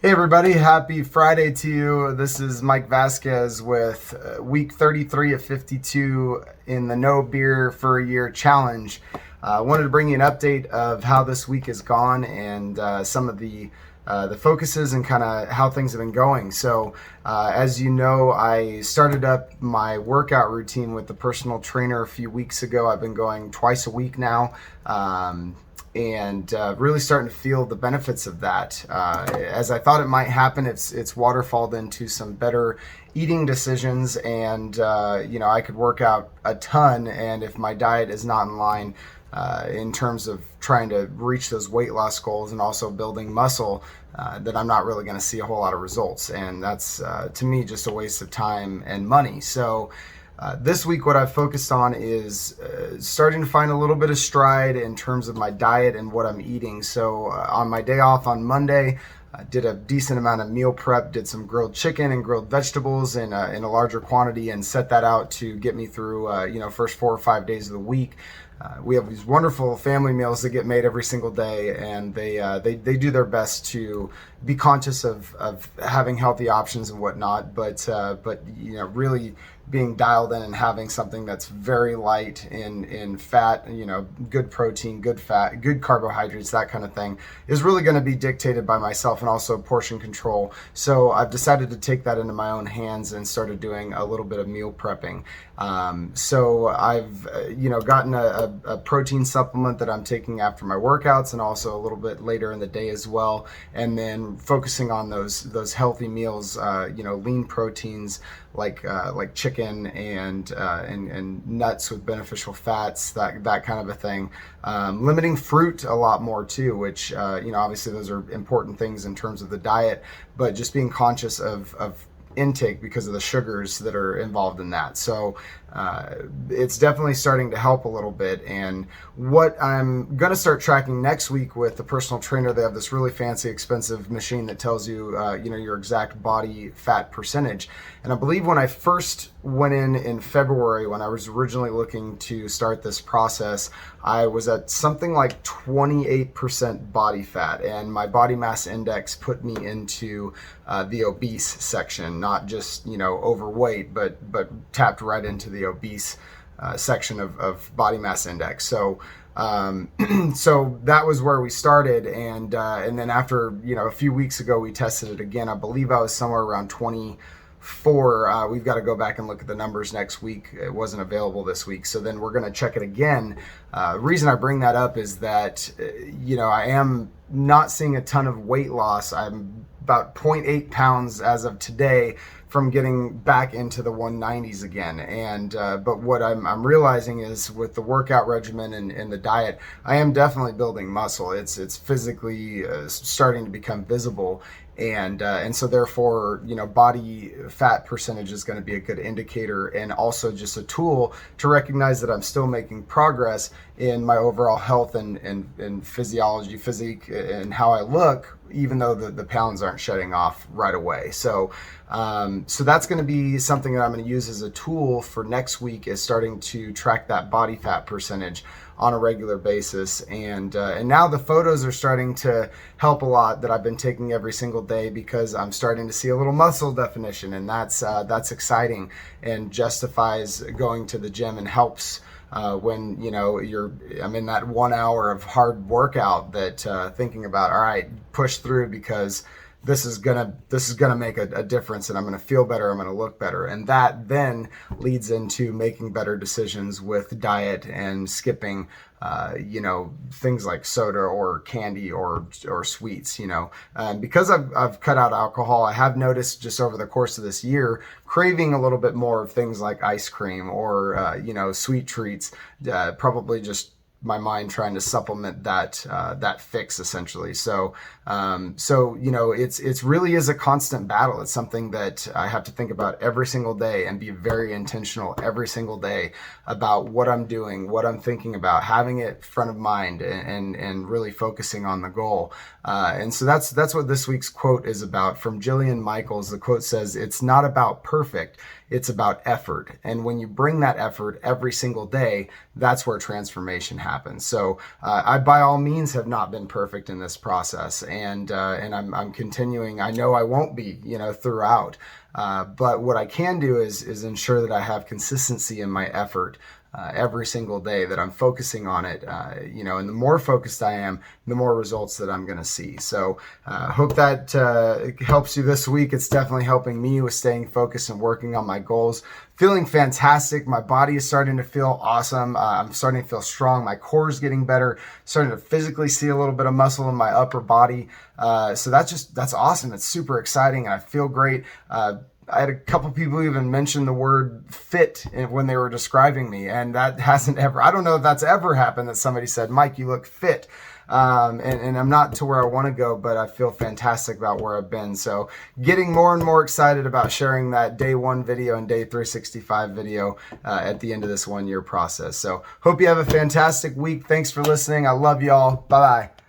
Hey everybody, happy Friday to you. This is Mike Vasquez with week 33 of 52 in the No Beer for a Year challenge. I wanted to bring you an update of how this week has gone and some of the focuses and kind of how things have been going. So as you know, I started up my workout routine with the personal trainer a few weeks ago. I've been going twice a week now. And really starting to feel the benefits of that. As I thought it might happen, it's waterfalled into some better eating decisions, and I could work out a ton, and if my diet is not in line in terms of trying to reach those weight loss goals and also building muscle, then I'm not really going to see a whole lot of results, and that's to me just a waste of time and money. So this week, what I've focused on is starting to find a little bit of stride in terms of my diet and what I'm eating. So on my day off on Monday, I did a decent amount of meal prep, did some grilled chicken and grilled vegetables in a larger quantity, and set that out to get me through first 4 or 5 days of the week. We have these wonderful family meals that get made every single day, and they do their best to be conscious of having healthy options and whatnot, but really being dialed in and having something that's very light in fat, good protein, good fat, good carbohydrates, that kind of thing, is really going to be dictated by myself, and also portion control. So I've decided to take that into my own hands and started doing a little bit of meal prepping. So I've gotten a protein supplement that I'm taking after my workouts, and also a little bit later in the day as well, and then focusing on those healthy meals, lean proteins like chicken and nuts with beneficial fats, that kind of a thing. Limiting fruit a lot more too, which obviously those are important things in terms of the diet, but just being conscious of intake because of the sugars that are involved in that. So it's definitely starting to help a little bit. And what I'm going to start tracking next week with the personal trainer, they have this really fancy, expensive machine that tells you, your exact body fat percentage. And I believe when I first went in February, when I was originally looking to start this process, I was at something like 28% body fat, and my body mass index put me into the obese section, not just overweight, but tapped right into the obese section of body mass index. So so that was where we started, and then after a few weeks ago we tested it again. I believe I was somewhere around 24. We've got to go back and look at the numbers next week. It wasn't available this week, so then we're going to check it again. The reason I bring that up is that I am not seeing a ton of weight loss. I'm about 0.8 pounds as of today from getting back into the 190s again. And but what I'm realizing is, with the workout regimen and the diet, I am definitely building muscle. It's physically starting to become visible. And so therefore, body fat percentage is going to be a good indicator, and also just a tool to recognize that I'm still making progress in my overall health and physiology, physique, and how I look, even though the pounds aren't shedding off right away. So that's going to be something that I'm going to use as a tool for next week, is starting to track that body fat percentage on a regular basis. And now the photos are starting to help a lot, that I've been taking every single day, because I'm starting to see a little muscle definition, and that's exciting and justifies going to the gym, and helps when I'm in that 1 hour of hard workout, that thinking about, all right, push through, because this is gonna make a difference, and I'm gonna feel better, I'm gonna look better. And that then leads into making better decisions with diet and skipping things like soda or candy or sweets. Because I've cut out alcohol, I have noticed just over the course of this year craving a little bit more of things like ice cream or sweet treats, probably just my mind trying to supplement that fix, essentially. So it's really is a constant battle. It's something that I have to think about every single day, and be very intentional every single day about what I'm doing, what I'm thinking about, having it front of mind, and really focusing on the goal. And so that's what this week's quote is about, from Jillian Michaels. The quote says, "It's not about perfect, it's about effort. And when you bring that effort every single day, that's where transformation happens." happen. So I, by all means, have not been perfect in this process, and I'm continuing. I know I won't be, throughout. But what I can do is ensure that I have consistency in my effort every single day, that I'm focusing on it, and the more focused I am, the more results that I'm going to see. So hope that helps you this week. It's definitely helping me with staying focused and working on my goals. Feeling fantastic. My body is starting to feel awesome. I'm starting to feel strong. My core is getting better. Starting to physically see a little bit of muscle in my upper body. So that's awesome. It's super exciting. I feel great. I had a couple people even mention the word fit when they were describing me, and that hasn't ever, I don't know if that's ever happened, that somebody said, Mike, you look fit. And I'm not to where I want to go, but I feel fantastic about where I've been. So getting more and more excited about sharing that day 1 video and day 365 video at the end of this 1 year process. So hope you have a fantastic week. Thanks for listening. I love y'all. Bye-bye.